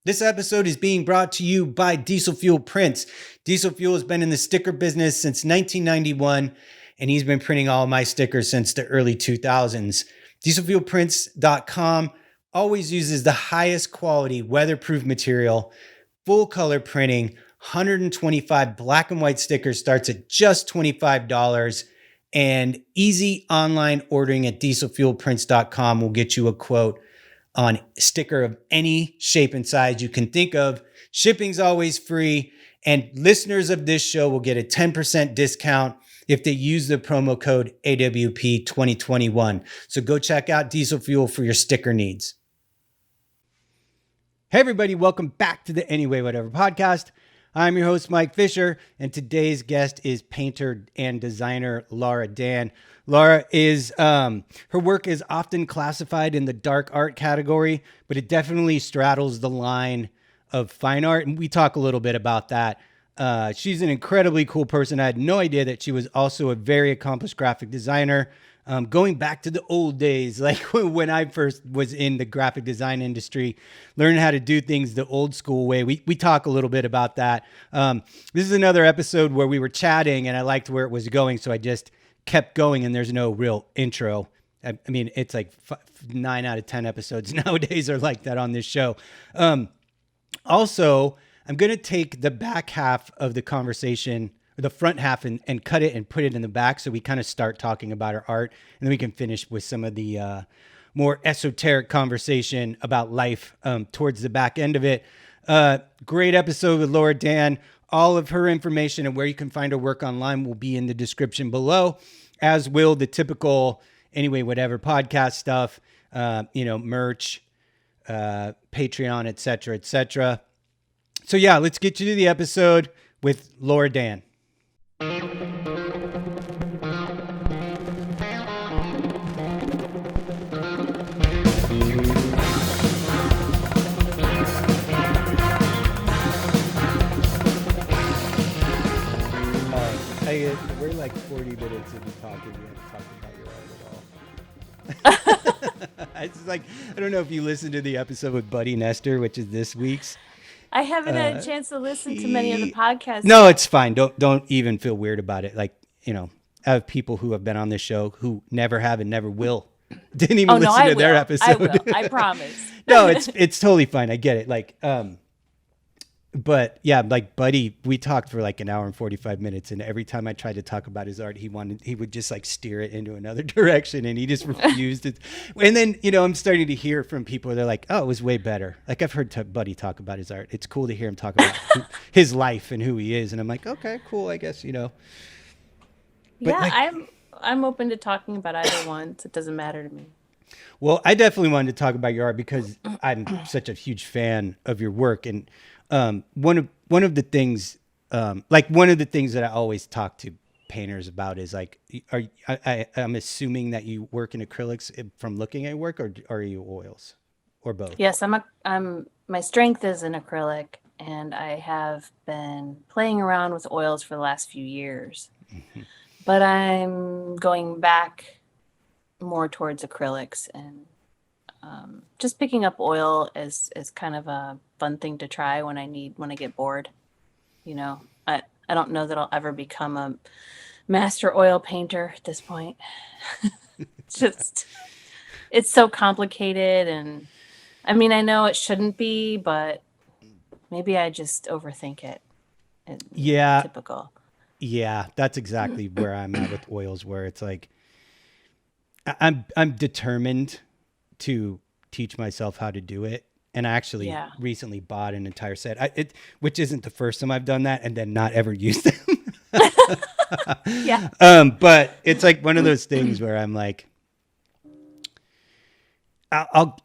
This episode is being brought to you by Diesel Fuel Prints. Diesel Fuel has been in the sticker business since 1991, and he's been printing all my stickers since the early 2000s. DieselFuelPrints.com always uses the highest quality weatherproof material, full color printing. 125 black and white stickers starts at just $25, and easy online ordering at DieselFuelPrints.com will get you a quote on a sticker of any shape and size you can think of. Shipping's always free, and listeners of this show will get a 10% discount if they use the promo code AWP 2021. So go check out Diesel Fuel for your sticker needs. Hey everybody, welcome back to the Anyway Whatever podcast. I'm your host, Mike Fisher, and today's guest is painter and designer Lara Dann. Lara is, her work is often classified in the dark art category, but it definitely straddles the line of fine art, and we talk a little bit about that. She's an incredibly cool person. I had no idea that she was also a very accomplished graphic designer. Going back to the old days, like when I first was in the graphic design industry, learning how to do things the old school way. We talk a little bit about that. This is another episode where we were chatting and I liked where it was going, so I just kept going, and there's no real intro. I mean, it's like 9 out of 10 episodes nowadays are like that on this show. Also, I'm going to take the back half of the conversation, the front half, and cut it and put it in the back, so we kind of start talking about our art, and then we can finish with some of the more esoteric conversation about life towards the back end of it. Great episode with Lara Dann. All of her information and where you can find her work online will be in the description below, as will the typical Anyway Whatever podcast stuff, merch, Patreon, etc., etc. So yeah, let's get you to the episode with Lara Dann. We're like 40 minutes into talking. We haven't talked about your art at all. It's like, I don't know if you listened to the episode with Buddy Nestor, which is this week's. I haven't had a chance to listen to many of the podcasts. No, it's fine. Don't even feel weird about it. Like, I have people who have been on this show who never have and never will. Didn't even listen to their episode. I will. I promise. No, it's totally fine. I get it. Like, but yeah, like Buddy, we talked for like an hour and 45 minutes, and every time I tried to talk about his art, he would just like steer it into another direction, and he just refused it. And then, I'm starting to hear from people, they're like, oh, it was way better. Like, I've heard Buddy talk about his art. It's cool to hear him talk about his life and who he is. And I'm like, okay, cool, I guess, But yeah, like, I'm open to talking about either one. So it doesn't matter to me. Well, I definitely wanted to talk about your art because I'm such a huge fan of your work. And one of the things that I always talk to painters about is like, I'm assuming that you work in acrylics from looking at work, or are you oils, or both? Yes, my strength is in acrylic, and I have been playing around with oils for the last few years, but I'm going back more towards acrylics, and just picking up oil is kind of a fun thing to try when I get bored. I don't know that I'll ever become a master oil painter at this point. It's so complicated, and I mean, I know it shouldn't be, but maybe I just overthink it. Yeah. Typical. Yeah, that's exactly where I'm at with oils, where it's like, I'm determined to teach myself how to do it. And I actually recently bought an entire set, which isn't the first time I've done that, and then not ever used them. Yeah. But it's like one of those things where I'm like, I'll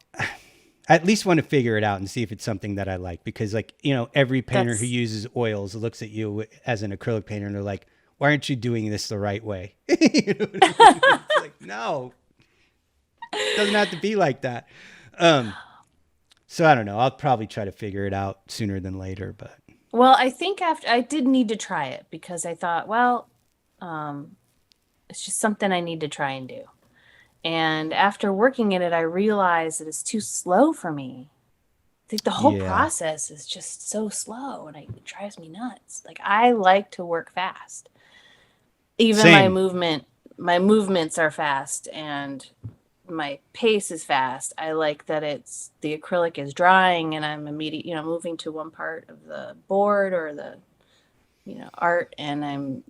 at least want to figure it out and see if it's something that I like, because like, every painter who uses oils looks at you as an acrylic painter and they're like, why aren't you doing this the right way? You know what I mean? It's like, no, it doesn't have to be like that. So I don't know. I'll probably try to figure it out sooner than later, but. Well, I think I did need to try it, because I thought, well, it's just something I need to try and do. And after working in it, I realized that it's too slow for me. think the whole Yeah. process is just so slow, and it drives me nuts. Like, I like to work fast. Even Same. my movements are fast, and my pace is fast. I like that the acrylic is drying and I'm moving to one part of the board or the, art, and I'm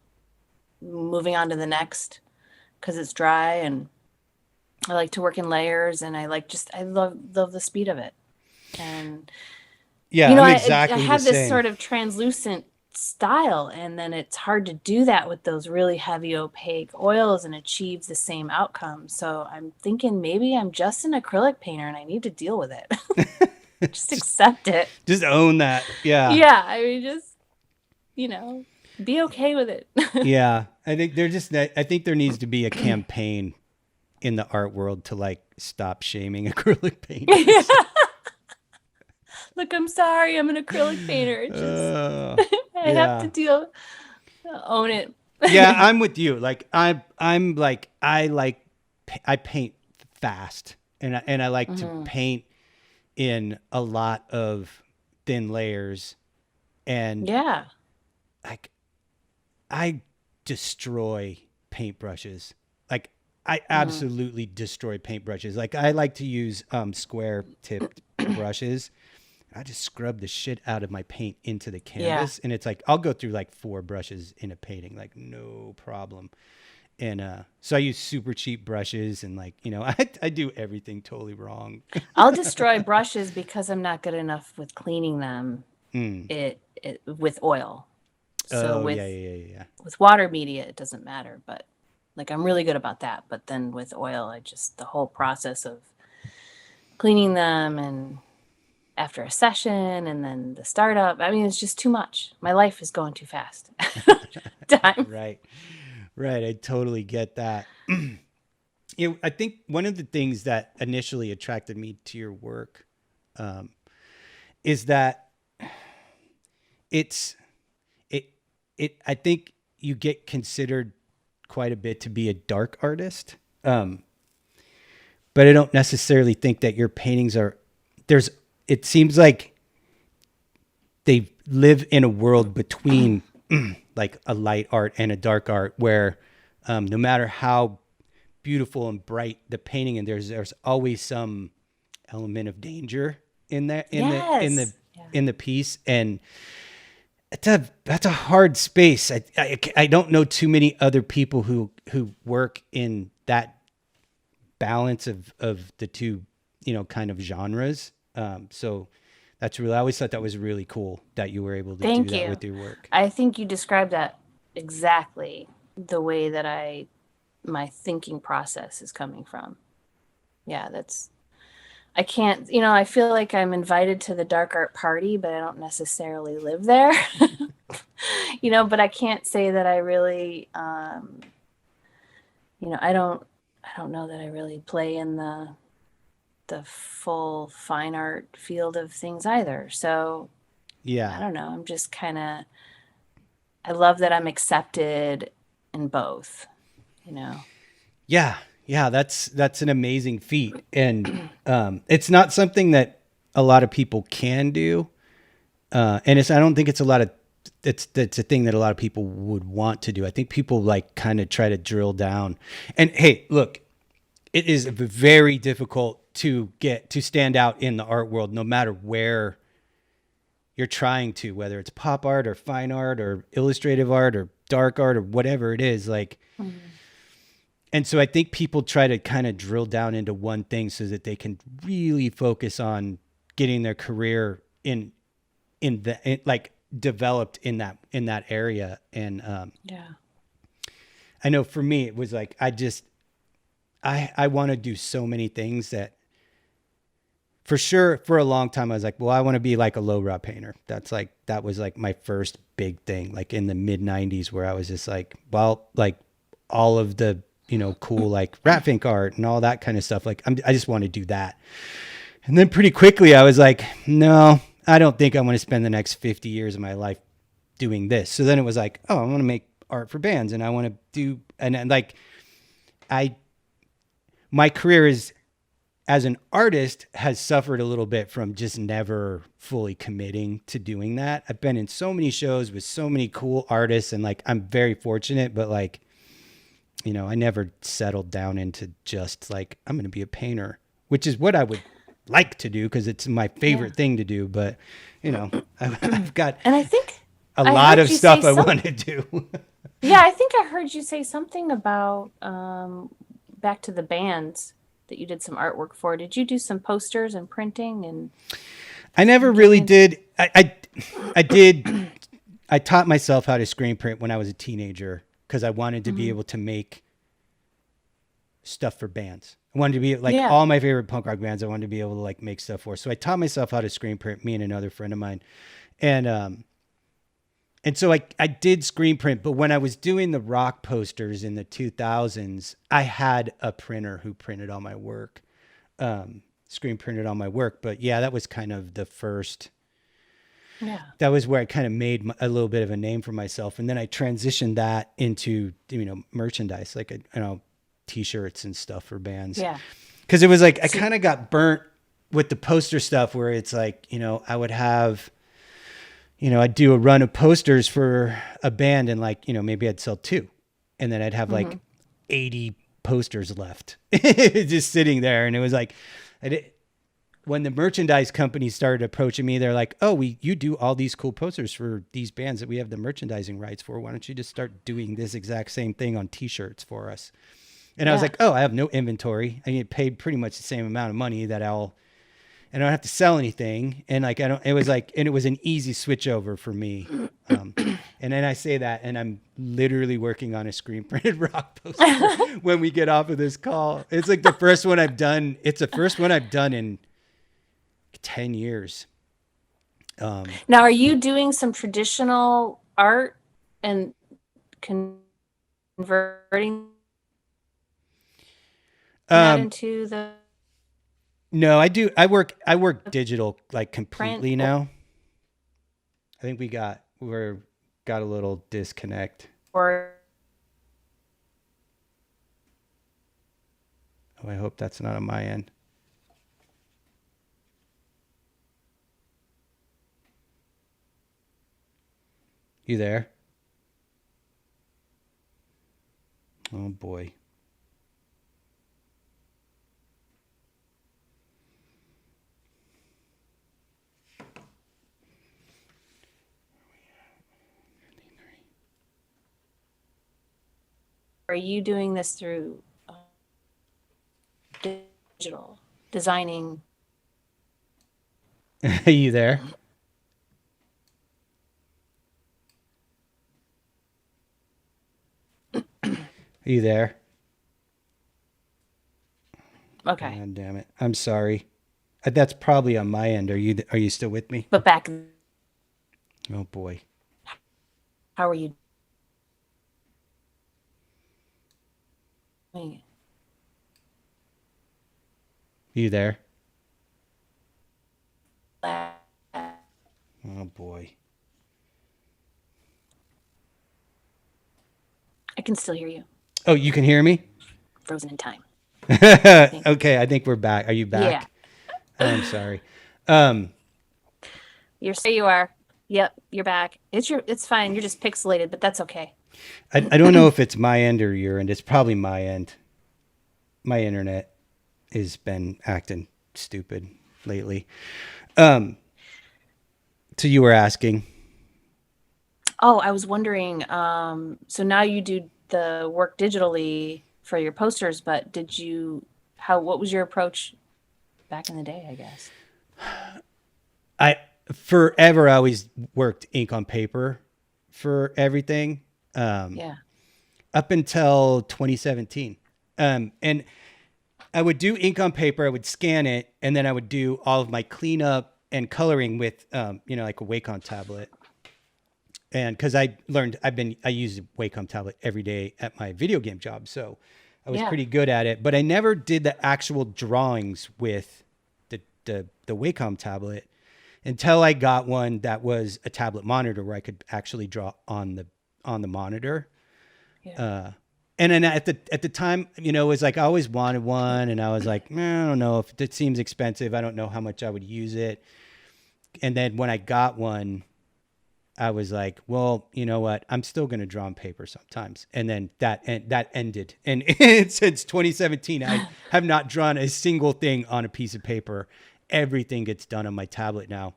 moving on to the next because it's dry. And I like to work in layers, and I love the speed of it. And, Yeah, I'm I exactly the have this same. sort of translucent style, and then it's hard to do that with those really heavy opaque oils and achieve the same outcome. So I'm thinking maybe I'm just an acrylic painter and I need to deal with it. Just accept it. Just own that. Yeah. Yeah, I mean, just, be okay with it. Yeah. I think there needs to be a campaign in the art world to like stop shaming acrylic painters. Look, I'm sorry, I'm an acrylic painter. It's just I have to own it. Yeah, I'm with you. Like I'm like I paint fast, and I like to paint in a lot of thin layers, and Yeah. like I destroy paintbrushes. Like I absolutely destroy paintbrushes. Like I like to use square tipped brushes. I just scrub the shit out of my paint into the canvas, and it's like I'll go through like 4 brushes in a painting, like no problem. And so I use super cheap brushes, and like I do everything totally wrong. I'll destroy brushes because I'm not good enough with cleaning them it with oil. So Oh yeah. with water media, it doesn't matter, but like I'm really good about that. But then with oil, the whole process of cleaning them, and after a session, and then the startup, I mean, it's just too much. My life is going too fast. Time. Right. I totally get that. I think one of the things that initially attracted me to your work is that it's I think you get considered quite a bit to be a dark artist. But I don't necessarily think that your paintings it seems like they live in a world between like a light art and a dark art where no matter how beautiful and bright the painting, and there's always some element of danger in that in the piece. And that's a hard space. I don't know too many other people who work in that balance of the two, kind of genres. So that's really, I always thought that was really cool that you were able to do that with your work. I think you described that exactly the way that my thinking process is coming from. Yeah, I can't, I feel like I'm invited to the dark art party, but I don't necessarily live there. But I can't say that I really, I don't know that I really play in the full fine art field of things either. So yeah, I don't know. I'm just I love that I'm accepted in both, Yeah. That's an amazing feat. And it's not something that a lot of people can do. And I don't think it's that's a thing that a lot of people would want to do. I think people like kind of try to drill down. And hey, look, it is very difficult to stand out in the art world, no matter where you're trying to, whether it's pop art or fine art or illustrative art or dark art or whatever it is. Like, and so I think people try to kind of drill down into one thing so that they can really focus on getting their career like developed in that area. And I know for me, it was like, I want to do so many things that, for sure, for a long time, I was like, well, I want to be like a low raw painter. That was like my first big thing, like in the mid 90s, where I was just like, well, like all of the, cool, like rat ink art and all that kind of stuff. Like, I just want to do that. And then pretty quickly I was like, no, I don't think I want to spend the next 50 years of my life doing this. So then it was like, oh, I want to make art for bands, and I want to do, and like, my career is as an artist has suffered a little bit from just never fully committing to doing that. I've been in so many shows with so many cool artists, and like, I'm very fortunate, but like, you know, I never settled down into just like, I'm going to be a painter, which is what I would like to do because it's my favorite thing to do. But, you know, I've got And I think a lot of stuff I want to do. Yeah, I think I heard you say something about back to the bands that you did some artwork for. Did you do some posters and printing? And I never really did. I did. I taught myself how to screen print when I was a teenager because I wanted to be able to make stuff for bands. I wanted to be like all my favorite punk rock bands. I wanted to be able to like make stuff for. So I taught myself how to screen print, me and another friend of mine. And so I did screen print, but when I was doing the rock posters in the 2000s, I had a printer who printed all my work, screen printed all my work. But yeah, that was kind of the first. Yeah, that was where I kind of made a little bit of a name for myself. And then I transitioned that into, you know, merchandise, like, you know, t-shirts and stuff for bands. Yeah. Cause it was like, I kind of got burnt with the poster stuff where it's like, you know, I would have, you know, I'd do a run of posters for a band and like, you know, maybe I'd sell 2 and then I'd have like 80 posters left just sitting there. And it was like, when the merchandise companies started approaching me, they're like, oh, you do all these cool posters for these bands that we have the merchandising rights for. Why don't you just start doing this exact same thing on t-shirts for us? And I was like, oh, I have no inventory. I get paid pretty much the same amount of money that I don't have to sell anything. And like, it was an easy switch over for me. And then I say that, and I'm literally working on a screen printed rock poster when we get off of this call. It's like the first one I've done. It's the first one I've done in 10 years. Now, are you doing some traditional art and converting that into the? No, I do. I work digital like completely now. I think we got a little disconnect. Or I hope that's not on my end. You there? Oh boy. Are you doing this through digital designing? Are you there? Are you there? Okay. God damn it. I'm sorry. That's probably on my end. Are you still with me? But back. Oh boy. How are you doing it? You there? Oh boy. I can still hear you. Oh, you can hear me? Frozen in time. Okay, I think we're back. Are you back? Yeah. I'm sorry. You are. Yep, you're back. It's fine. You're just pixelated, but that's okay. I don't know if it's my end or your end. It's probably my end. My internet has been acting stupid lately. So you were asking. Oh, I was wondering, so now you do the work digitally for your posters, but what was your approach back in the day, I guess? I always worked ink on paper for everything. Up until 2017. And I would do ink on paper, I would scan it, and then I would do all of my cleanup and coloring with, like a Wacom tablet. And cause I use a Wacom tablet every day at my video game job. So I was pretty good at it, but I never did the actual drawings with the Wacom tablet until I got one that was a tablet monitor where I could actually draw on the monitor. Yeah. And then at the time, you know, it was like I always wanted one, and I was like, I don't know if it seems expensive. I don't know how much I would use it. And then when I got one, I was like, well, you know what? I'm still going to draw on paper sometimes. And then that ended. And since 2017, I have not drawn a single thing on a piece of paper. Everything gets done on my tablet now,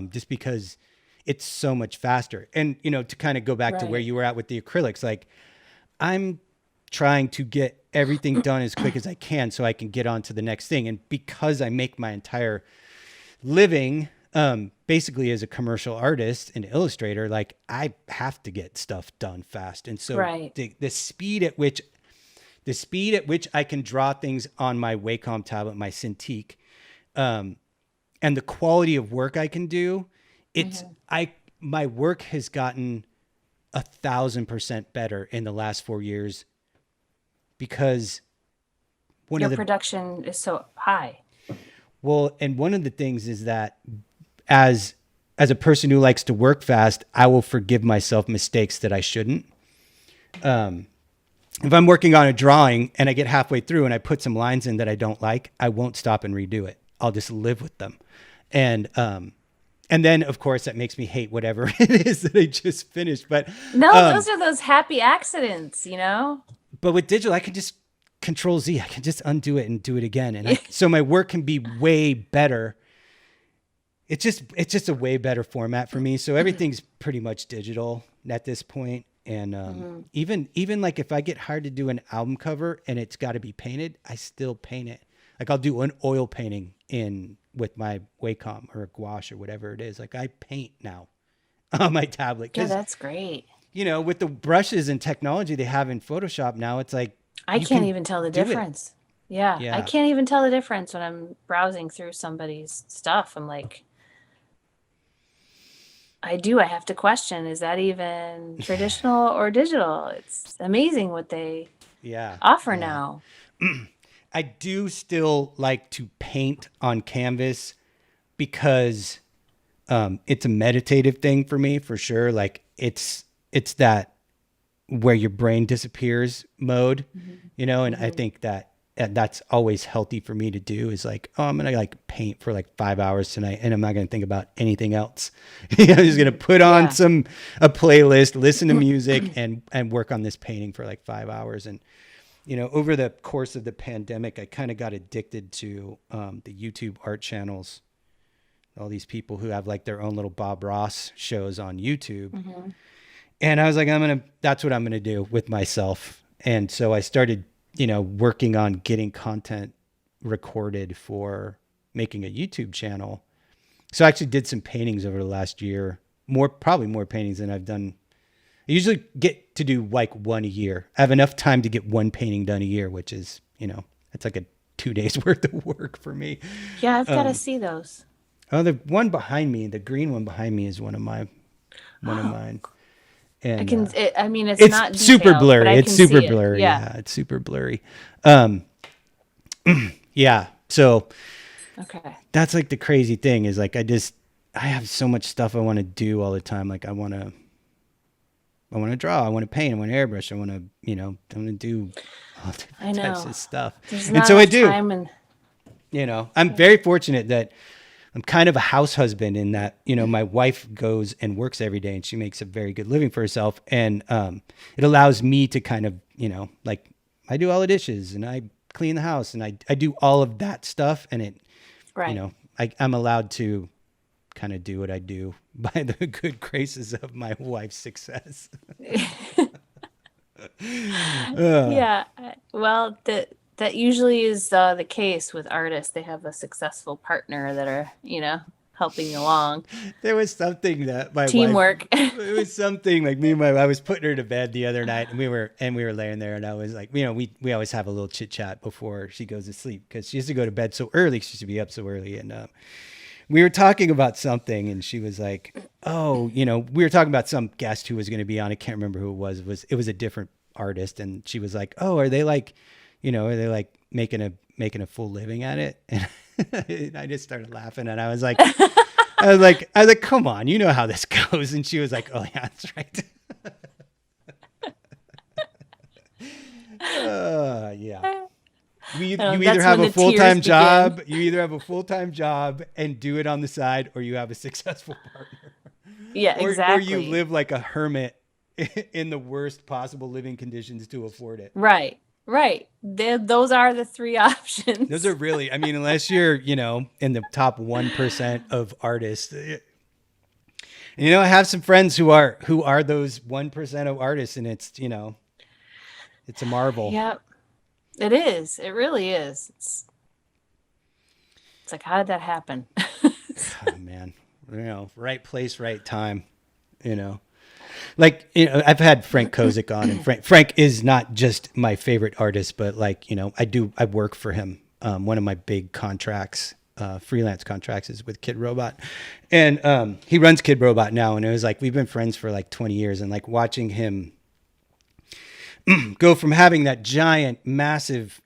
just because it's so much faster. And, you know, to kind of go back to where you were at with the acrylics, like I'm trying to get everything done as quick as I can so I can get on to the next thing. And because I make my entire living basically as a commercial artist and illustrator, like I have to get stuff done fast. And so the speed at which I can draw things on my Wacom tablet, my Cintiq, and the quality of work I can do, my work has gotten 1,000% better in the last 4 years because your production is so high. Well, and one of the things is that as a person who likes to work fast, I will forgive myself mistakes that I shouldn't. If I'm working on a drawing and I get halfway through and I put some lines in that I don't like, I won't stop and redo it. I'll just live with them. And then of course that makes me hate whatever it is that I just finished. But no, those are those happy accidents, you know? But with digital, I can just Control Z. I can just undo it and do it again. And so my work can be way better. It's just a way better format for me. So everything's pretty much digital at this point. And even like if I get hired to do an album cover and it's got to be painted, I still paint it. Like I'll do an oil painting with my Wacom or a gouache or whatever it is. Like I paint now on my tablet. Yeah, that's great. You know, with the brushes and technology they have in Photoshop now, it's like, I can't even tell the difference. Yeah. I can't even tell the difference when I'm browsing through somebody's stuff. I'm like, I have to question, is that even traditional or digital? It's amazing what they offer now. I do still like to paint on canvas because it's a meditative thing for me, for sure. Like it's that where your brain disappears mode, you know, and I think that's always healthy for me to do is like, oh, I'm going to like paint for like 5 hours tonight and I'm not going to think about anything else. I'm just going to put on a playlist, listen to music and work on this painting for like 5 hours. And, you know, over the course of the pandemic, I kind of got addicted to the YouTube art channels, all these people who have like their own little Bob Ross shows on YouTube. And I was like, that's what I'm going to do with myself. And so I started, you know, working on getting content recorded for making a YouTube channel. So I actually did some paintings over the last year, probably more paintings than I've done. I usually get to do like one a year. I have enough time to get one painting done a year, which is, you know, it's like a 2 days worth of work for me. Yeah, I've got to see those. Oh, the one behind me, the green one behind me is one of mine. And it's not super detailed, blurry. It's super see blurry. It. Yeah, it's super blurry. Yeah. So that's like the crazy thing is like, I have so much stuff I want to do all the time. Like I want to draw, I want to paint, I want to airbrush, I want to do all different types of stuff. And so I do, you know, I'm very fortunate that I'm kind of a house husband in that, you know, my wife goes and works every day and she makes a very good living for herself. And it allows me to kind of, you know, like I do all the dishes and I clean the house and I do all of that stuff. And it, you know, I'm allowed to kind of do what I do by the good graces of my wife's success. Yeah. Well, that usually is the case with artists. They have a successful partner that are, you know, helping along. There was something that my teamwork. It was something like I was putting her to bed the other night and we were laying there and I was like, you know, we always have a little chit chat before she goes to sleep because she has to go to bed so early. She should be up so early. And we were talking about something and she was like, oh, you know, we were talking about some guest who was going to be on. I can't remember who it was. It was a different artist. And she was like, oh, are they like making a full living at it? And I just started laughing and I was like, come on, you know how this goes. And she was like, oh yeah, that's right. Yeah. You That's either have when a the tears full-time begin. job, you either have a full-time job and do it on the side, or you have a successful partner. Yeah, Or you exactly. live like a hermit in the worst possible living conditions to afford it. Right. Right. Those are the three Those are options. really, I mean, unless you're, in the top 1% of artists. And, I have some friends who are those 1% of artists, and it's a marvel. Yep. It is. It really is. It's like, how did that happen? Oh man, right place, right time, you know. Like, I've had Frank Kozik on, and Frank is not just my favorite artist, but like, I work for him. One of my big contracts, freelance contracts, is with Kid Robot, and he runs Kid Robot now. And it was like we've been friends for like 20 years, and like watching him go from having that giant, massive,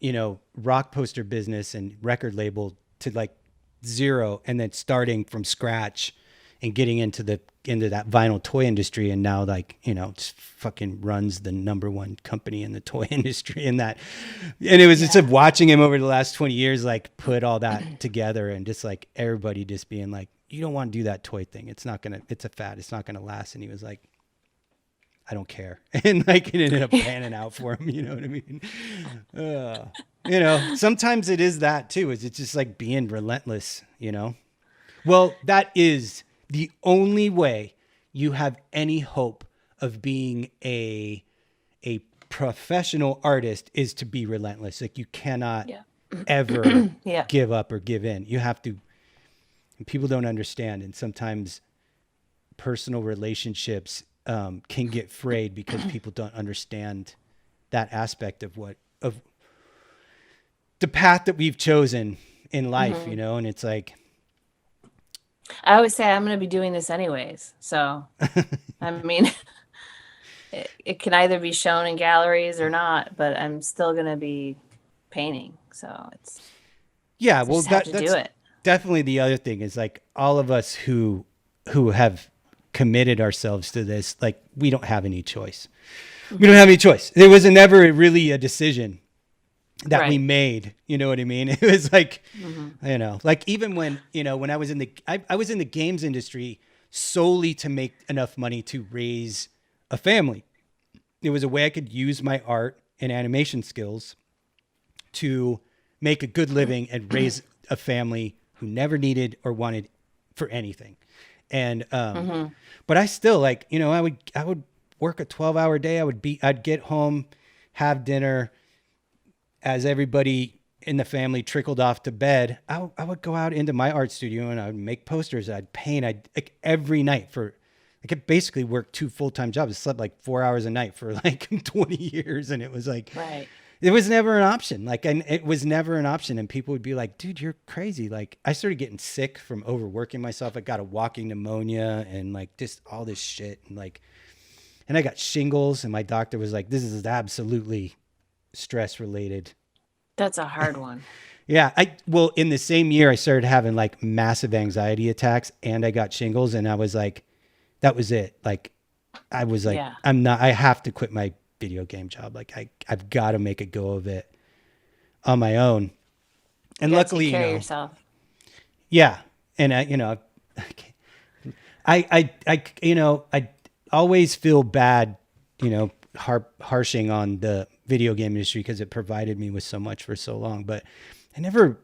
rock poster business and record label to like zero, and then starting from scratch and getting into that vinyl toy industry, and now like just fucking runs the number one company in the toy industry, and it was just watching him over the last 20 years like put all that together, and just like everybody just being like, you don't want to do that toy thing, it's a fad, it's not gonna last. And he was like, I don't care. And like it ended up panning out for him. You know what I mean? Sometimes it is that too. It's just like being relentless, Well, that is the only way you have any hope of being a professional artist, is to be relentless. Like you cannot ever give up or give in. You have to, and people don't understand. And sometimes personal relationships can get frayed because people don't understand that aspect of the path that we've chosen in life, and it's like, I always say I'm going to be doing this anyways. So, I mean, it can either be shown in galleries or not, but I'm still going to be painting. So well, just have to do it. Definitely the other thing is like all of us who have committed ourselves to this, like we don't have any choice. We don't have any choice. There was never really a decision that we made. You know what I mean? It was like, like even when, when I was I was in the games industry solely to make enough money to raise a family. It was a way I could use my art and animation skills to make a good living and raise a family who never needed or wanted for anything. And, but I still like, I would work a 12-hour day. I'd get home, have dinner. As everybody in the family trickled off to bed, I would go out into my art studio and I would make posters. I'd paint. Like every night I could basically work 2 full-time jobs. I slept like 4 hours a night for like 20 years. And it was like, it was never an option. Like, and it was never an option. And people would be like, dude, you're crazy. Like I started getting sick from overworking myself. I got a walking pneumonia and like just all this shit. And like, and I got shingles, and my doctor was like, this is absolutely stress related. That's a hard one. Yeah. Well, in the same year I started having like massive anxiety attacks, and I got shingles, and I was like, that was it. Like, I was like, I have to quit my video game job. Like I've got to make a go of it on my own. And luckily, take care of yourself. Yeah. And I always feel bad, harshing on the video game industry because it provided me with so much for so long, but I never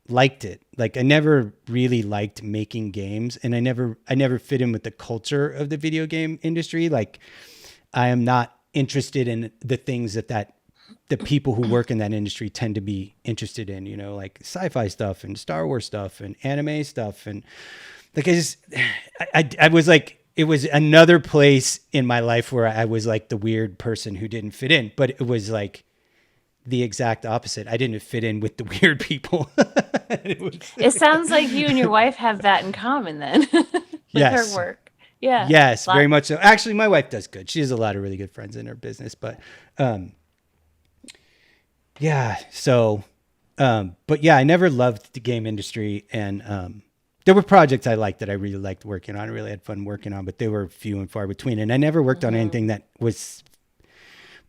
liked it. Like I never really liked making games, and I never fit in with the culture of the video game industry. Like I am not interested in the things that the people who work in that industry tend to be interested in, like sci-fi stuff and Star Wars stuff and anime stuff. And like, I was like, it was another place in my life where I was like the weird person who didn't fit in, but it was like the exact opposite. I didn't fit in with the weird people. It sounds like you and your wife have that in common then. With her work. Yeah. Yes, very much so. Actually, my wife does good. She has a lot of really good friends in her business, but yeah. So, but yeah, I never loved the game industry, and there were projects I liked that I really liked working on. I really had fun working on, but they were few and far between. And I never worked on anything that was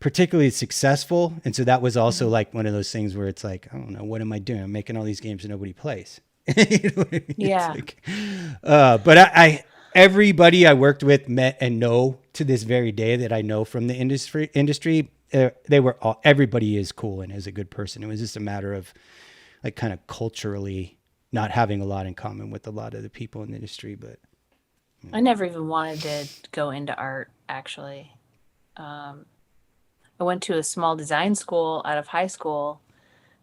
particularly successful. And so that was also like one of those things where it's like, I don't know, what am I doing? I'm making all these games and nobody plays. You know what I mean? Yeah. Like, but I everybody I worked with, met, and know to this very day that I know from the industry, they were all, everybody is cool and is a good person. It was just a matter of like kind of culturally not having a lot in common with a lot of the people in the industry. But I never even wanted to go into art, actually. I went to a small design school out of high school.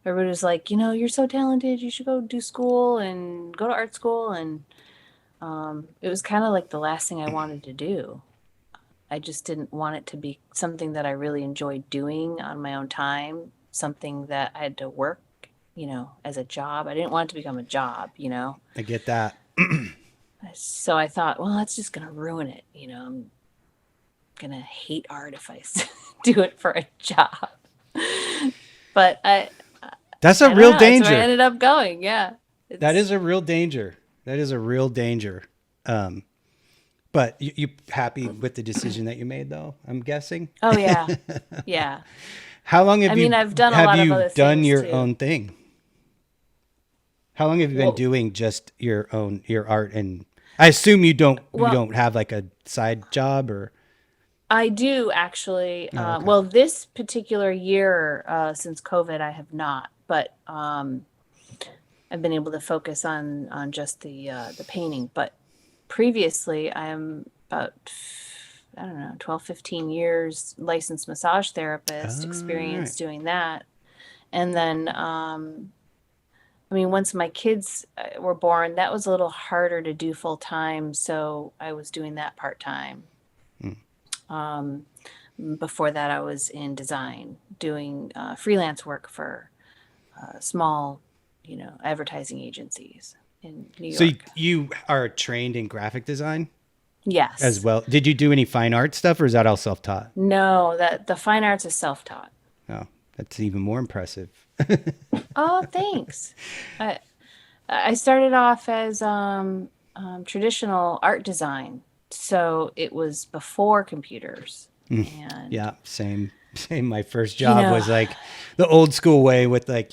Everybody was like, you're so talented. You should go do school and go to art school. And it was kind of like the last thing I wanted to do. I just didn't want it to be something that I really enjoyed doing on my own time, something that I had to work, as a job. I didn't want it to become a job, I get that. So I thought, well, that's just going to ruin it. I'm going to hate art if I do it for a job. But that's a I don't real know, danger. that's where I ended up going. Yeah. That is a real danger. That is a real danger. But you happy with the decision that you made, though? I'm guessing. Oh yeah, yeah. How long have you? I've done a lot of other done things your too. own thing? How long have you been doing just your art? And I assume you don't have like a side job or. I do actually. Oh, okay. Well, this particular year, since COVID, I have not. But I've been able to focus on just the painting. But previously, I'm about 12, 15 years licensed massage therapist, experience doing that. And then, once my kids were born, that was a little harder to do full time. So I was doing that part time. Before that, I was in design, doing freelance work for small, advertising agencies in New York. So you are trained in graphic design? Yes. As well. Did you do any fine art stuff or is that all self-taught? No, the fine arts is self-taught. Oh, that's even more impressive. Oh, thanks. I started off as traditional art design. So it was before computers. And yeah, same. My first job was like the old school way with like,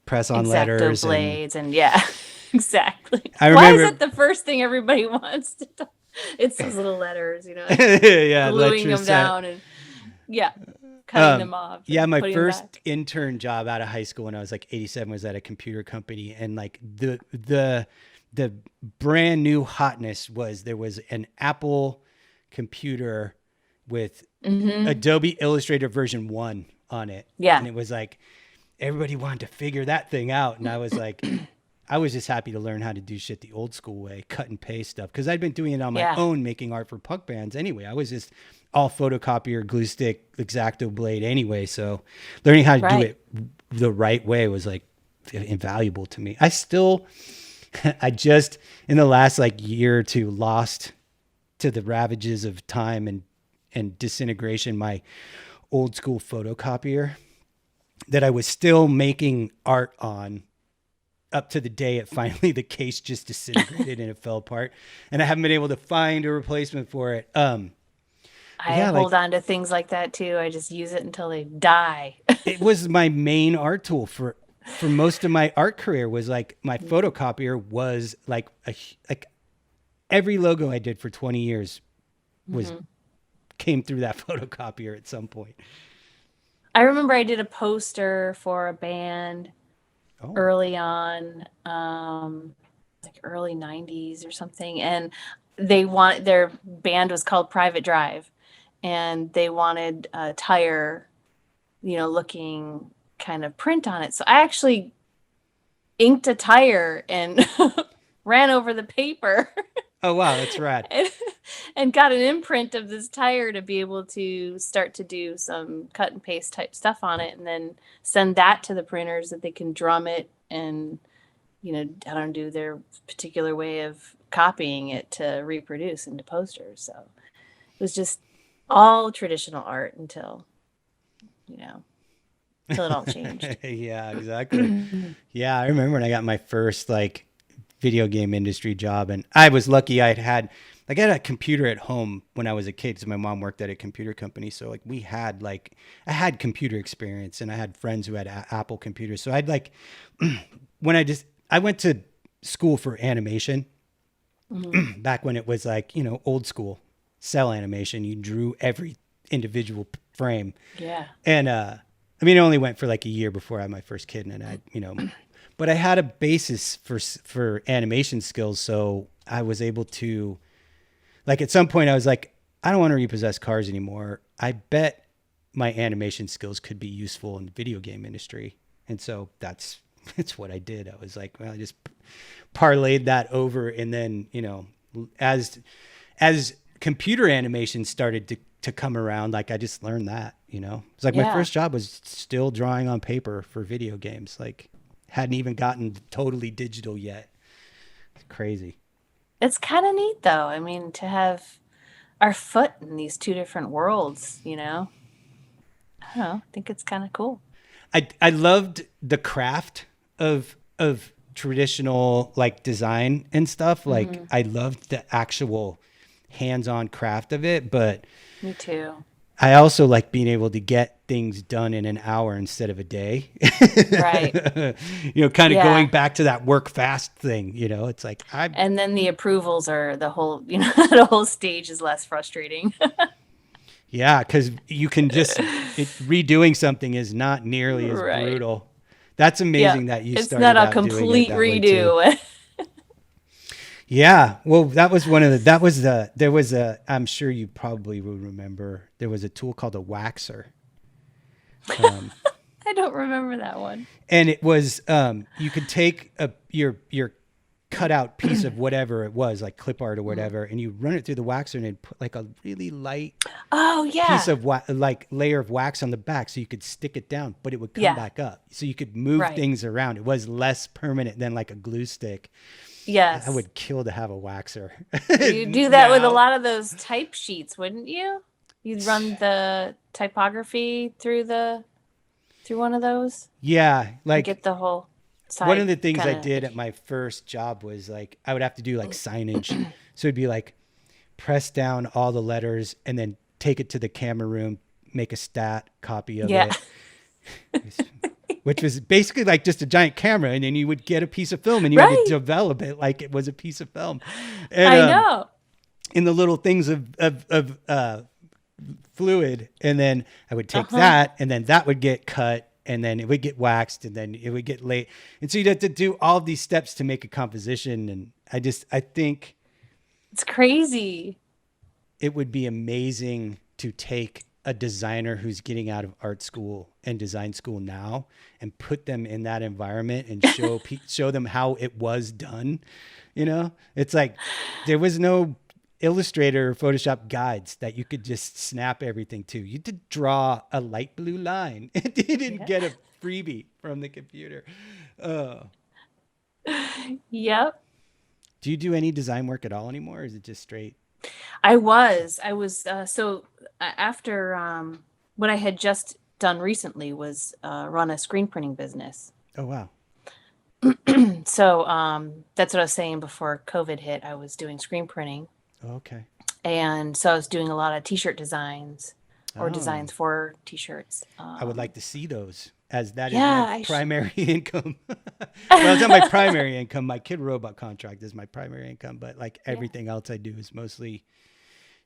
press on letters. Blades and yeah, exactly. I remember, why is it the first thing everybody wants to do? It's those little letters, yeah, gluing them down and cutting them off. Yeah, my first intern job out of high school when I was like 87 was at a computer company. And like the brand new hotness was there was an Apple computer with Adobe Illustrator version 1 on it. Yeah. And it was like, everybody wanted to figure that thing out. And I was like, I was just happy to learn how to do shit the old school way, cut and paste stuff. Cause I'd been doing it on my own, making art for punk bands anyway. I was just all photocopier, glue stick, X-Acto blade anyway. So learning how to do it the right way was like invaluable to me. I just in the last like year or two lost to the ravages of time and disintegration my old school photocopier that I was still making art on up to the day it finally the case just disintegrated and it fell apart and I haven't been able to find a replacement for it. I hold on to things like that too. I just use it until they die. It was my main art tool for most of my art career. Was like my photocopier was like every logo I did for 20 years came through that photocopier at some point. I remember I did a poster for a band early on, like early 90s or something. And their band was called Private Drive and they wanted a tire, looking kind of print on it. So I actually inked a tire and ran over the paper. Oh, wow. That's rad. And got an imprint of this tire to be able to start to do some cut and paste type stuff on it and then send that to the printers that they can drum it and, do their particular way of copying it to reproduce into posters. So it was just all traditional art until it all changed. Yeah, exactly. Yeah, I remember when I got my first like video game industry job and I was lucky I had like I had a computer at home when I was a kid. So my mom worked at a computer company. So like I had computer experience and I had friends who had Apple computers. So I'd like, I went to school for animation back when it was like, old school cell animation. You drew every individual frame. Yeah. And, it only went for like a year before I had my first kid and but I had a basis for animation skills. So I was able to, like, at some point I was like, I don't want to repossess cars anymore. I bet my animation skills could be useful in the video game industry. And so that's what I did. I was like, well, I just parlayed that over. And then, as computer animation started to come around, like I just learned that, it's like my first job was still drawing on paper for video games. Like hadn't even gotten totally digital yet. It's crazy. It's kind of neat though. I mean, to have our foot in these two different worlds, I don't know. I think it's kind of cool. I loved the craft of traditional like design and stuff. Like I loved the actual hands-on craft of it, but me too. I also like being able to get things done in an hour instead of a day. Right. Kind of going back to that work fast thing, it's like and then the approvals are the whole, the whole stage is less frustrating. Yeah, because you can just redoing something is not nearly as brutal. That's amazing that you started out doing it that way too. It's not a complete redo. Yeah, well, I'm sure you probably will remember, there was a tool called a waxer. I don't remember that one. And it was, you could take your cutout piece of whatever it was, like clip art or whatever, and you run it through the waxer and it'd put like a really light piece of layer of wax on the back so you could stick it down, but it would come back up. So you could move things around. It was less permanent than like a glue stick. Yes. I would kill to have a waxer. You'd do that with a lot of those type sheets, wouldn't you? You'd run the typography through one of those? Yeah. Like get the whole side. One of the things I did at my first job was like, I would have to do like signage. So it'd be like press down all the letters and then take it to the camera room, make a stat copy of it. Which was basically like just a giant camera, and then you would get a piece of film and you had to develop it like it was a piece of film. And, I know. In the little things of fluid, and then I would take that, and then that would get cut, and then it would get waxed, and then it would get laid. And so you'd have to do all of these steps to make a composition. And I think it's crazy. It would be amazing to take a designer who's getting out of art school and design school now and put them in that environment and show them how it was done. It's like there was no Illustrator or Photoshop guides that you could just snap everything to. You had to draw a light blue line. You didn't get a freebie from the computer. Yep. Do you do any design work at all anymore, or is it just straight? I was so after what I had just done recently was run a screen printing business. Oh, wow. So that's what I was saying before COVID hit. I was doing screen printing. Okay. And so I was doing a lot of t-shirt designs or designs for t-shirts. I would like to see those, as that is my primary income. Well, it's not my primary income. My Kid Robot contract is my primary income, but like everything else I do is mostly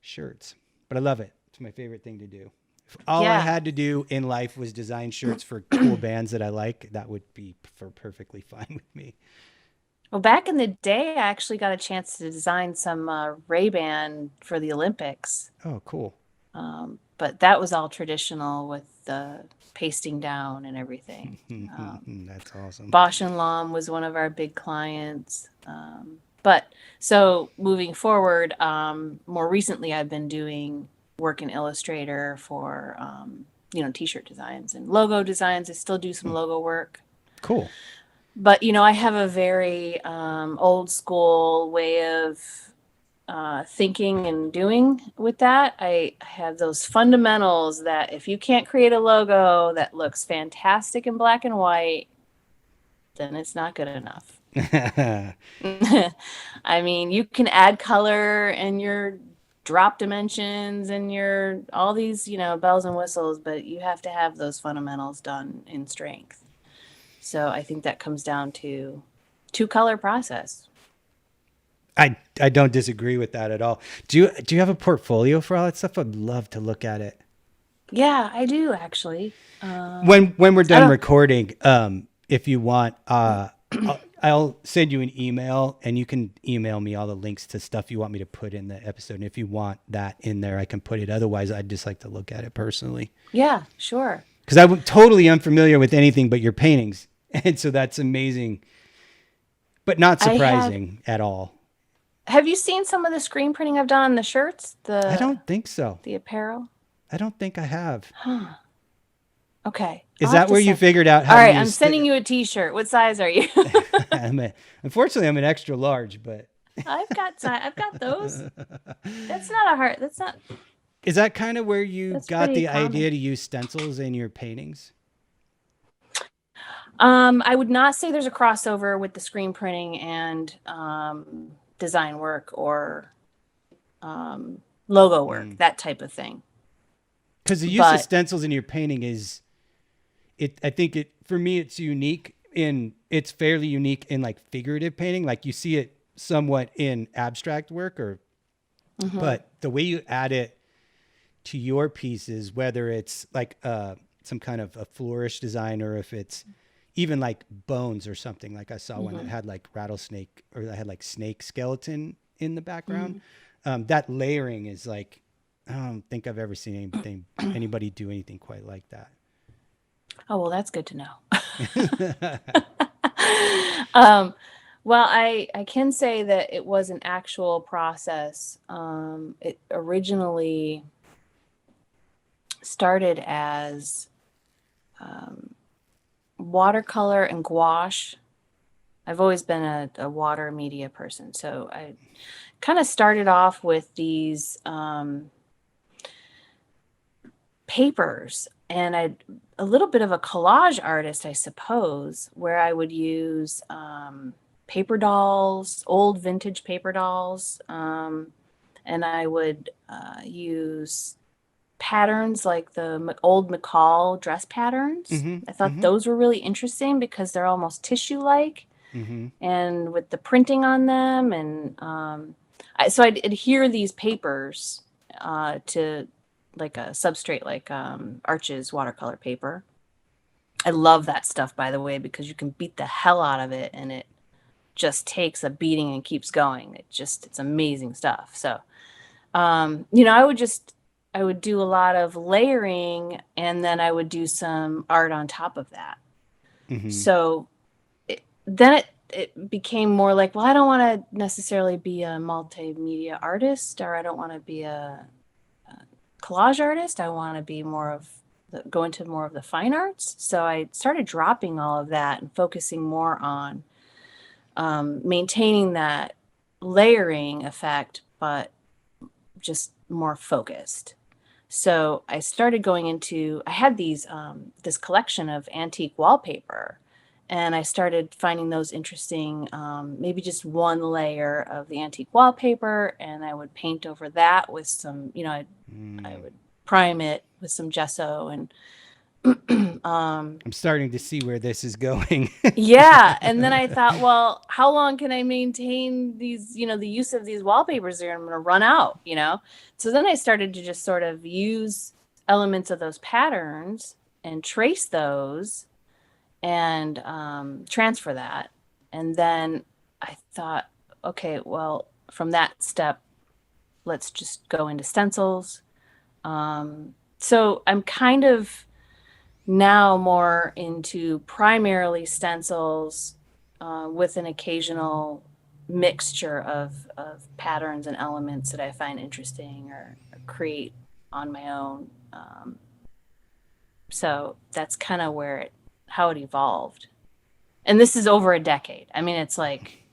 shirts. But I love it. It's my favorite thing to do. If all I had to do in life was design shirts for cool bands that I like, that would be perfectly fine with me. Well, back in the day, I actually got a chance to design some Ray-Ban for the Olympics. Oh, cool. But that was all traditional with the pasting down and everything. That's awesome. Bosch and Lomb was one of our big clients. But so moving forward, more recently, I've been doing work in Illustrator for, t-shirt designs and logo designs. I still do some logo work. Cool. But, I have a very old school way of thinking and doing with that. I have those fundamentals that if you can't create a logo that looks fantastic in black and white, then it's not good enough. I mean, you can add color and your drop dimensions and your all these, bells and whistles, but you have to have those fundamentals done in strength. So I think that comes down to two-color process. I don't disagree with that at all. Do you have a portfolio for all that stuff? I'd love to look at it. Yeah, I do actually. When we're I done don't. recording, if you want, I'll send you an email and you can email me all the links to stuff you want me to put in the episode. And if you want that in there, I can put it. Otherwise, I'd just like to look at it personally. Yeah, sure. Because I'm totally unfamiliar with anything but your paintings. And so that's amazing, but not surprising at all. Have you seen some of the screen printing I've done on the shirts, I the don't think so. the apparel? I don't think I have. Okay. Is I'll that have to where you send. figured out how All to right, use I'm sending you a T-shirt. What size are you? Unfortunately, I'm an extra large, but I've got those. That's not a hard. That's not. is that kind of where you That's got pretty the common. idea to use stencils in your paintings? I would not say there's a crossover with the screen printing and design work or logo work, that type of thing. Because the use of stencils in your painting is, I think for me, it's it's fairly unique in like figurative painting. Like you see it somewhat in abstract work but the way you add it to your pieces, whether it's like some kind of a flourish design or if it's even like bones or something, like I saw one that had like rattlesnake or that had like snake skeleton in the background. That layering is like, I don't think I've ever seen anybody do anything quite like that. Oh, well, that's good to know. Well, I can say that it was an actual process. It originally started as watercolor and gouache. I've always been a water media person, so I kind of started off with these papers, and a little bit of a collage artist, I suppose, where I would use paper dolls, old vintage paper dolls, and I would use patterns like the old McCall dress patterns. I thought those were really interesting because they're almost tissue-like, and with the printing on them, and so I'd adhere these papers to like a substrate, like Arches watercolor paper. I love that stuff, by the way, because you can beat the hell out of it and it just takes a beating and keeps going. It's amazing stuff. So, I would do a lot of layering and then I would do some art on top of that. So then it became more like, well, I don't want to necessarily be a multimedia artist, or I don't want to be a collage artist. I want to be go into more of the fine arts. So I started dropping all of that and focusing more on maintaining that layering effect, but just more focused. So I started I had this collection of antique wallpaper, and I started finding those interesting, maybe just one layer of the antique wallpaper, and I would paint over that with some, I would prime it with some gesso and I'm starting to see where this is going. yeah. And then I thought, well, how long can I maintain these, the use of these wallpapers there? I'm going to run out, So then I started to just sort of use elements of those patterns and trace those and transfer that. And then I thought, okay, well, from that step, let's just go into stencils. So I'm kind of now more into primarily stencils with an occasional mixture of patterns and elements that I find interesting or create on my own. So that's kind of how it evolved. And this is over a decade. I mean, it's like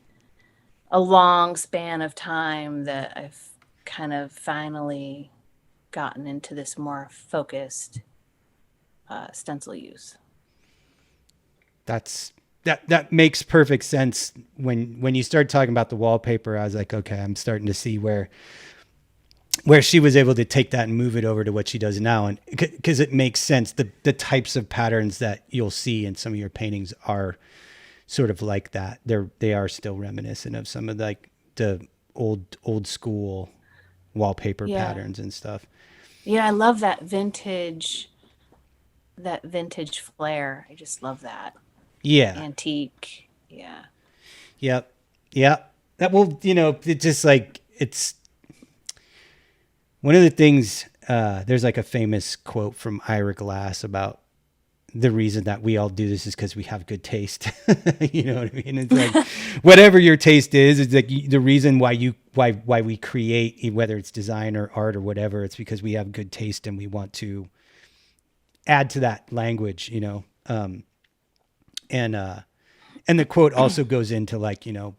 a long span of time that I've kind of finally gotten into this more focused stencil use. That's that makes perfect sense. When you start talking about the wallpaper, I was like, okay, I'm starting to see where she was able to take that and move it over to what she does now. And because it makes sense, the types of patterns that you'll see in some of your paintings are sort of like that. They are still reminiscent of some of like the old school wallpaper patterns and stuff. Yeah, I love that vintage flair. I just love that. Yeah. Antique. Yeah. Yep. Yeah. That will, it just like, it's one of the things, there's like a famous quote from Ira Glass about the reason that we all do this is because we have good taste. You know what I mean? It's like, whatever your taste is, it's like the reason why we create, whether it's design or art or whatever, it's because we have good taste and we want to add to that language, and the quote also goes into like, you're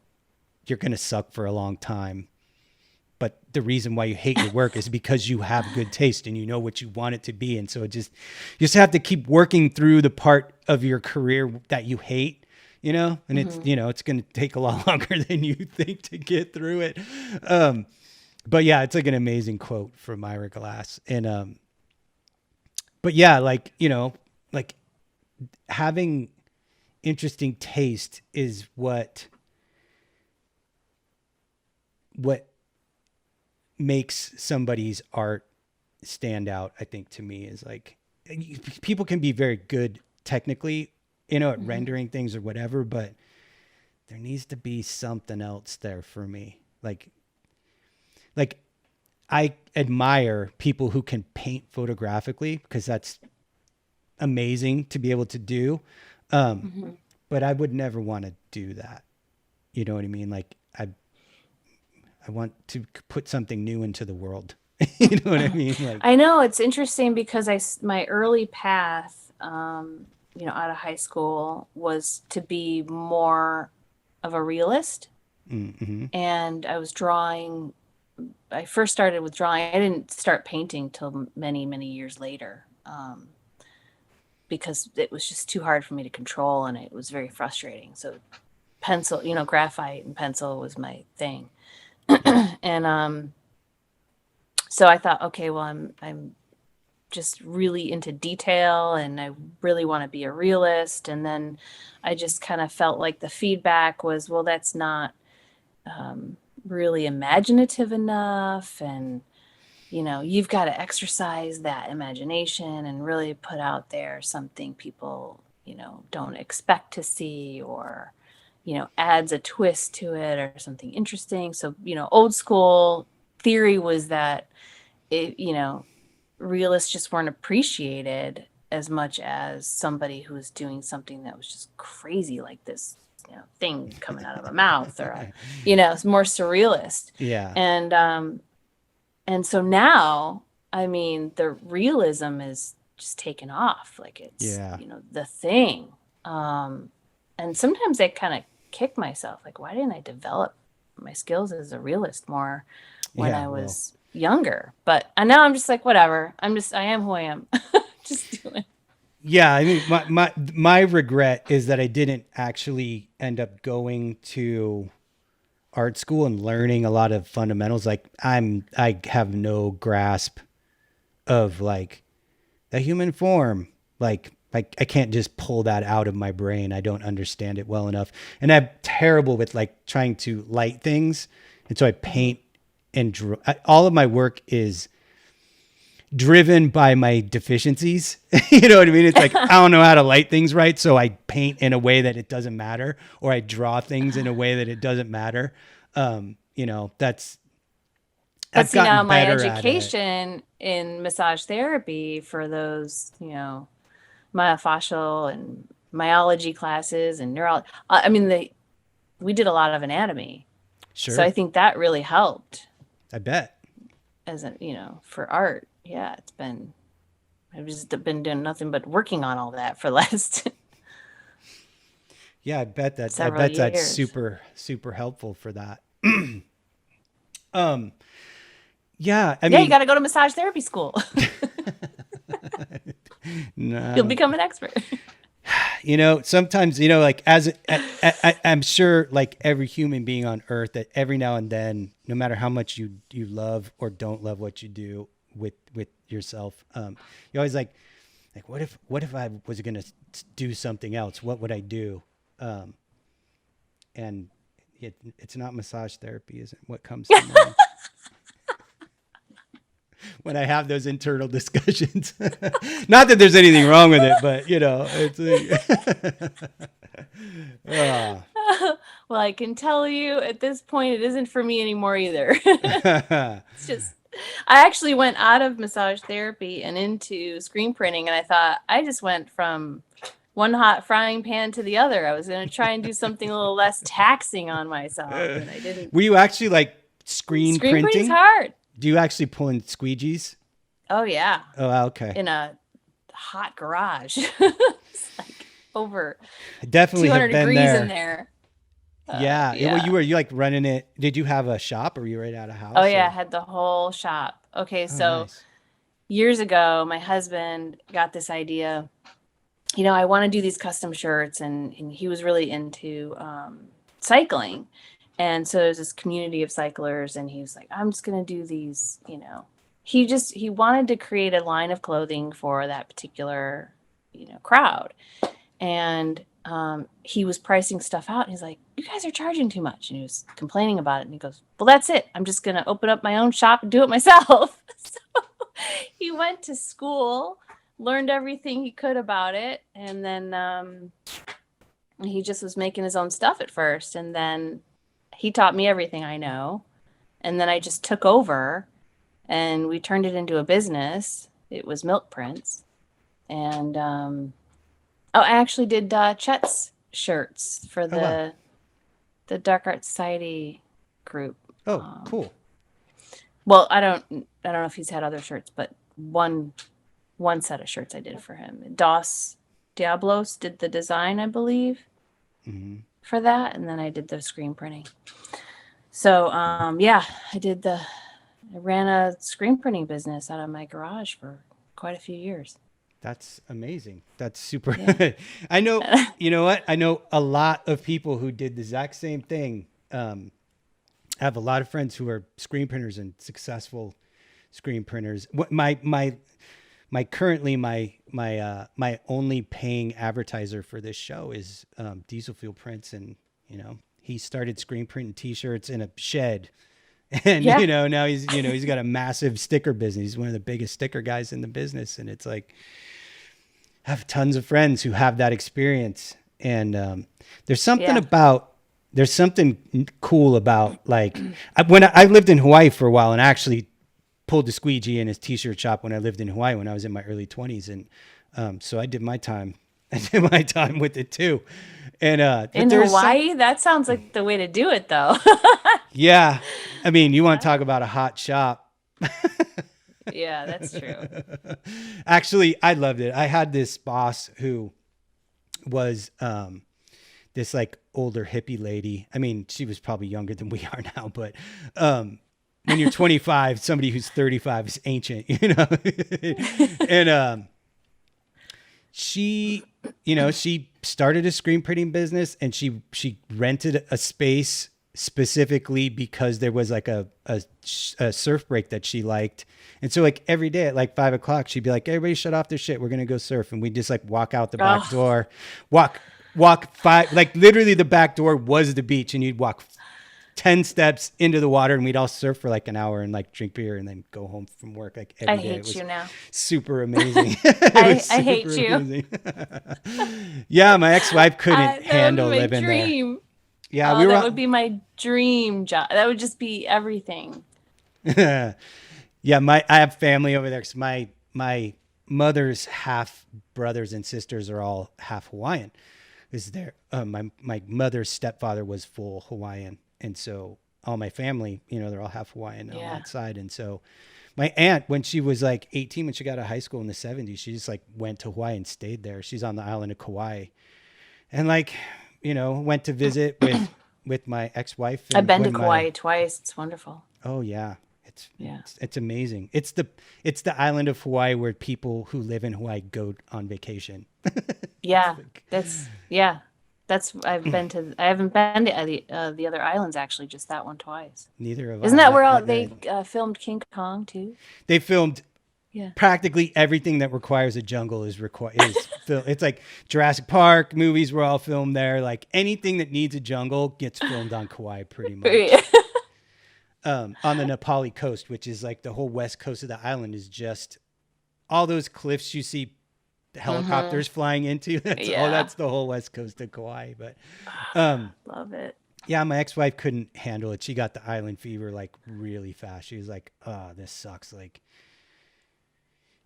going to suck for a long time, but the reason why you hate your work is because you have good taste and you know what you want it to be. And so you just have to keep working through the part of your career that you hate, and it's, it's going to take a lot longer than you think to get through it. But yeah, it's like an amazing quote from Ira Glass. And, but yeah, like, like having interesting taste is what makes somebody's art stand out. I think to me is like, people can be very good technically, at rendering things or whatever, but there needs to be something else there for me. Like I admire people who can paint photographically because that's amazing to be able to do. But I would never want to do that. You know what I mean? Like I want to put something new into the world. You know what I mean? Like, I know it's interesting because my early path, out of high school was to be more of a realist. mm-hmm. And I first started with drawing. I didn't start painting till many, many years later, because it was just too hard for me to control and it was very frustrating. So pencil, graphite and pencil was my thing. And so I thought, okay, well, I'm just really into detail and I really want to be a realist. And then I just kind of felt like the feedback was, well, that's not really imaginative enough. And, you've got to exercise that imagination and really put out there something people, don't expect to see, or adds a twist to it or something interesting. So, old school theory was that realists just weren't appreciated as much as somebody who was doing something that was just crazy, like this, thing coming out of a mouth, or it's more surrealist. Yeah. And so now, I mean, the realism is just taken off. Like it's, the thing. And sometimes I kind of kick myself, like, why didn't I develop my skills as a realist more when I was younger? But now I'm just like, whatever. I am who I am. Just do it. Yeah, I mean, my regret is that I didn't actually end up going to art school and learning a lot of fundamentals. Like I have no grasp of like the human form. Like I can't just pull that out of my brain. I don't understand it well enough. And I'm terrible with like trying to light things. And so I paint and draw. All of my work is driven by my deficiencies. You know what I mean? It's like, I don't know how to light things right. So I paint in a way that it doesn't matter, or I draw things in a way that it doesn't matter. That's, but see, now my education in massage therapy for those, myofascial and myology classes and neurology. I mean, we did a lot of anatomy. Sure. So I think that really helped. I bet. As for art. Yeah, I've just been doing nothing but working on all that for the last. Yeah, I bet that's super, super helpful for that. Yeah, I mean, you got to go to massage therapy school. No. You'll become an expert. sometimes, like I'm sure like every human being on earth that every now and then, no matter how much you love or don't love what you do with yourself, you're always like, what if I was going to do something else? What would I do? And it's not massage therapy, isn't what comes to mind. When I have those internal discussions. Not that there's anything wrong with it, but it's Well, I can tell you at this point, it isn't for me anymore either. It's just, I actually went out of massage therapy and into screen printing, and I thought I just went from one hot frying pan to the other. I was going to try and do something a little less taxing on myself, and I didn't. Were you actually like screen printing? Screen printing's hard. Do you actually pull in squeegees? Oh, yeah. Oh, okay. In a hot garage. It's like over definitely 200 degrees there. in there. Yeah. Well, were you like running it? Did you have a shop or were you right out of house? Oh, yeah. I had the whole shop. Okay. So nice. Years ago, my husband got this idea. I want to do these custom shirts, and he was really into cycling. And so there's this community of cyclers, and he was like, I'm just going to do these, he wanted to create a line of clothing for that particular, crowd. And he was pricing stuff out, and he's like, you guys are charging too much. And he was complaining about it. And he goes, well, that's it. I'm just going to open up my own shop and do it myself. So he went to school, learned everything he could about it. And then he just was making his own stuff at first. And then he taught me everything I know. And then I just took over and we turned it into a business. It was Milk Prints. And I actually did Chet's shirts for the Dark Art Society group. Oh, cool. Well, I don't know if he's had other shirts, but one set of shirts I did for him. Dos Diablos did the design, I believe. Mm-hmm. For that, and then I did the screen printing. So I ran a screen printing business out of my garage for quite a few years. That's amazing. That's super. Yeah. I know, you know what? I know a lot of people who did the exact same thing. I have a lot of friends who are screen printers and successful screen printers. My only paying advertiser for this show is Diesel Fuel Prints, and he started screen printing T-shirts in a shed, and now he's got a massive sticker business. He's one of the biggest sticker guys in the business, and it's like I have tons of friends who have that experience, and there's something cool about like when I lived in Hawaii for a while, and actually pulled the squeegee in his T-shirt shop when I lived in Hawaii when I was in my early 20s. And so I did my time with it too. And in Hawaii, that sounds like the way to do it though. Yeah. I mean, you want to talk about a hot shop. Yeah, that's true. Actually, I loved it. I had this boss who was this like older hippie lady. I mean, she was probably younger than we are now, but when you're 25, somebody who's 35 is ancient, and she started a screen printing business, and she rented a space specifically because there was like a surf break that she liked. And so like every day at like 5:00, she'd be like, everybody shut off their shit. We're going to go surf. And we'd just like walk out the back door, walk like literally the back door was the beach, and you'd walk 10 steps into the water, and we'd all surf for like an hour and like drink beer and then go home from work like every day. I hate you now. Super amazing. I hate you. Yeah, my ex-wife couldn't handle living dream. There. Yeah, that would be my dream job. That would just be everything. Yeah, I have family over there because my mother's half brothers and sisters are all half Hawaiian. My mother's stepfather was full Hawaiian. And so all my family, they're all half Hawaiian on that side. And so my aunt, when she was like 18, when she got out of high school in the 70s, she just like went to Hawaii and stayed there. She's on the island of Kauai. And like, went to visit with my ex-wife. I've been to Kauai twice. It's wonderful. Oh yeah. It's amazing. It's the island of Hawaii where people who live in Hawaii go on vacation. Yeah, I haven't been to the other islands, actually, just that one twice. Neither have Isn't I. that where they filmed King Kong too? They filmed Yeah. practically everything that requires a jungle is it's like Jurassic Park movies were all filmed there. Like anything that needs a jungle gets filmed on Kauai pretty much. On the Nepali coast, which is like the whole west coast of the island, is just all those cliffs you see the helicopters flying into. That's the whole west coast of Kauai. But love it. yeah, my ex-wife couldn't handle it. She got the island fever like really fast. She was like, "Oh, this sucks." Like,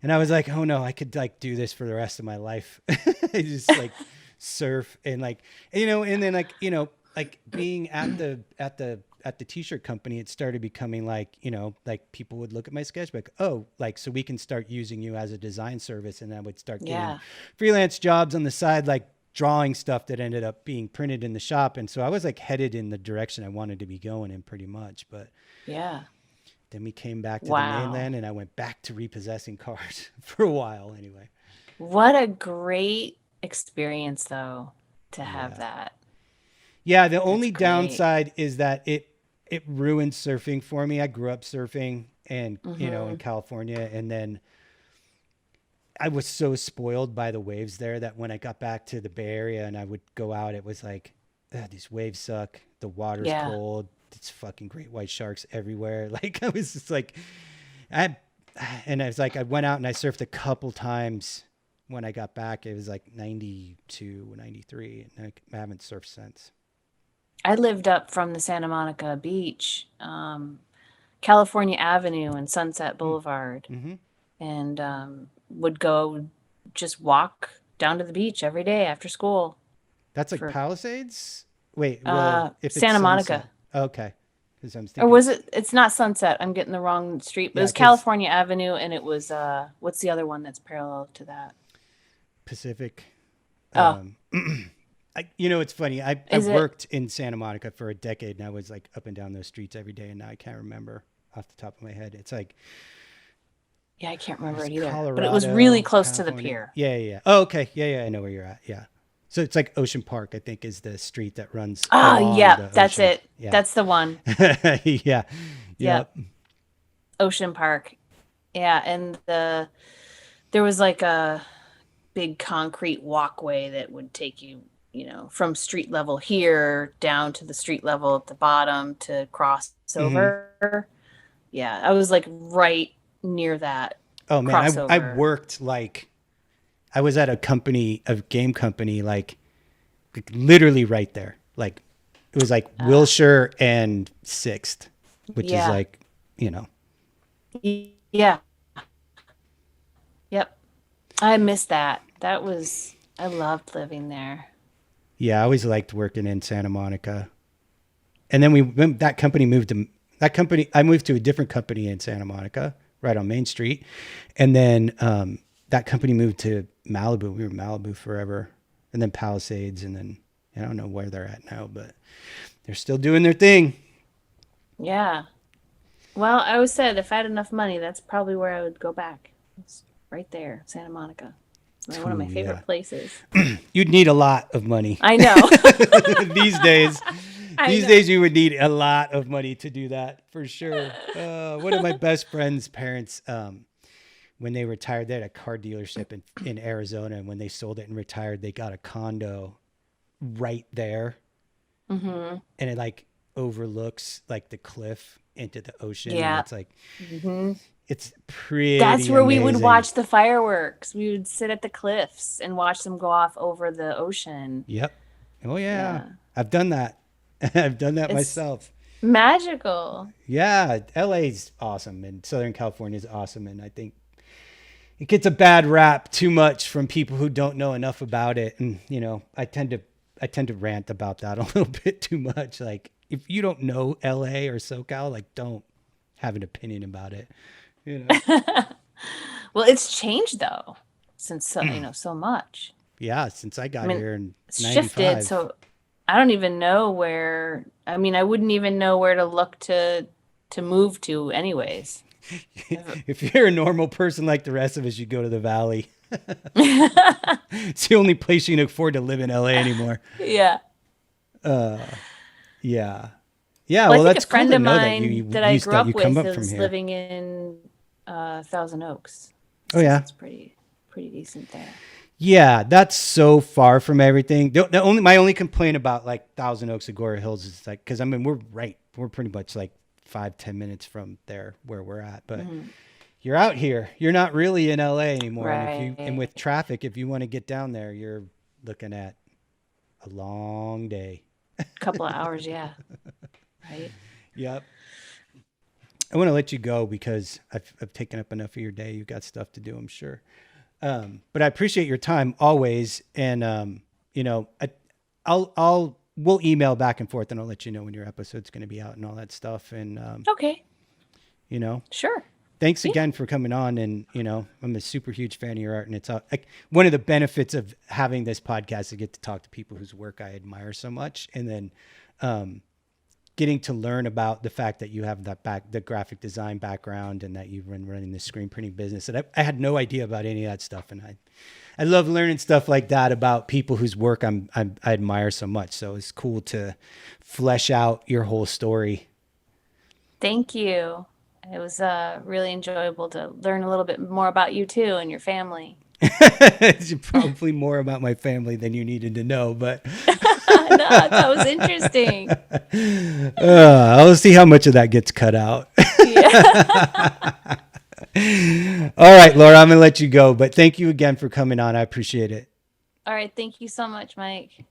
and I was like, "Oh no, I could like do this for the rest of my life." I just like surf and like, and then like being at the t-shirt company, it started becoming like, like people would look at my sketchbook. Oh, like, so we can start using you as a design service. And I would start getting freelance jobs on the side, like drawing stuff that ended up being printed in the shop. And so I was like headed in the direction I wanted to be going in pretty much. But yeah, then we came back to the mainland and I went back to repossessing cars for a while anyway. What a great experience though, to have that. Yeah, the only downside is that it ruined surfing for me. I grew up surfing and, in California. And then I was so spoiled by the waves there that when I got back to the Bay Area and I would go out, it was like, these waves suck. The water's cold. It's fucking great white sharks everywhere. Like I was just like, I went out and I surfed a couple times when I got back. It was like 92, 93. And I haven't surfed since. I lived up from the Santa Monica Beach, California Avenue and Sunset Boulevard, and would go just walk down to the beach every day after school. That's like Palisades? Wait, if it's Santa Monica. Okay. Because I'm thinking, or was it? It's not Sunset. I'm getting the wrong street. But it was California Avenue, and it was what's the other one that's parallel to that? Pacific. It's funny. I worked in Santa Monica for a decade, and I was like up and down those streets every day, and now I can't remember off the top of my head. It's like, I can't remember it either. Colorado, but it was really close California. To the pier. Yeah. Oh, okay. Yeah. I know where you're at. Yeah. So it's like Ocean Park, I think, is the street that runs. Oh, yeah, that's it. Yeah. That's the one. Yeah. Yep. Ocean Park. Yeah, and there was like a big concrete walkway that would take you, from street level here down to the street level at the bottom to cross over. Yeah, I was like right near that. Oh man, I worked I was at a game company, like literally right there. Like it was like Wilshire and 6th, which is like, Yeah. Yep. I missed that. I loved living there. Yeah, I always liked working in Santa Monica. And then I moved to a different company in Santa Monica, right on Main Street. And then that company moved to Malibu. We were in Malibu forever. And then Palisades. And then I don't know where they're at now, but they're still doing their thing. Yeah. Well, I always said if I had enough money, that's probably where I would go back. It's right there, Santa Monica. One of my favorite places. You'd need a lot of money. I know. These days. These days you would need a lot of money to do that, for sure. One of my best friend's parents, when they retired, they had a car dealership in Arizona. And when they sold it and retired, they got a condo right there. And it like overlooks like the cliff into the ocean. Yeah. And it's like, it's pretty That's where amazing. we would watch the fireworks. We would sit at the cliffs and watch them go off over the ocean. Yep. Oh yeah. I've done that. I've done that myself. Magical. Yeah. LA's awesome and Southern California is awesome. And I think it gets a bad rap too much from people who don't know enough about it. And, I tend to rant about that a little bit too much. Like if you don't know LA or SoCal, like don't have an opinion about it. Well, it's changed though since so much. Yeah, since I got here in 95. Shifted, so I don't even know where. I wouldn't even know where to look to move to, anyways. If you're a normal person like the rest of us, you go to the valley. It's the only place you can afford to live in LA anymore. Yeah. Yeah. Yeah. Well, Well, I think that's a friend cool to of know mine that I grew up you come with up from is here. living in Thousand Oaks. Oh yeah. It's pretty decent there. Yeah, that's so far from everything. My only complaint about like Thousand Oaks, Agora Hills is like, because I mean we're pretty much like 5-10 minutes from there where we're at, but you're out here. You're not really in LA anymore, Right. and with traffic, if you want to get down there, you're looking at a long day. Couple of hours, yeah. Right. Yep. I want to let you go because I've taken up enough of your day. You've got stuff to do, I'm sure. But I appreciate your time always. And, you know, we'll email back and forth and I'll let you know when your episode's going to be out and all that stuff. And, Okay. you know, Sure. thanks again for coming on. And, you know, I'm a super huge fan of your art, and it's like one of the benefits of having this podcast is to get to talk to people whose work I admire so much. And then, getting to learn about the fact that you have the graphic design background and that you've been running the screen printing business. And I had no idea about any of that stuff. And I love learning stuff like that about people whose work I admire so much. So it's cool to flesh out your whole story. Thank you. It was really enjoyable to learn a little bit more about you too and your family. It's probably more about my family than you needed to know, but No, that was interesting. I'll see how much of that gets cut out. Yeah. All right, Laura, I'm going to let you go, but thank you again for coming on. I appreciate it. All right. Thank you so much, Mike.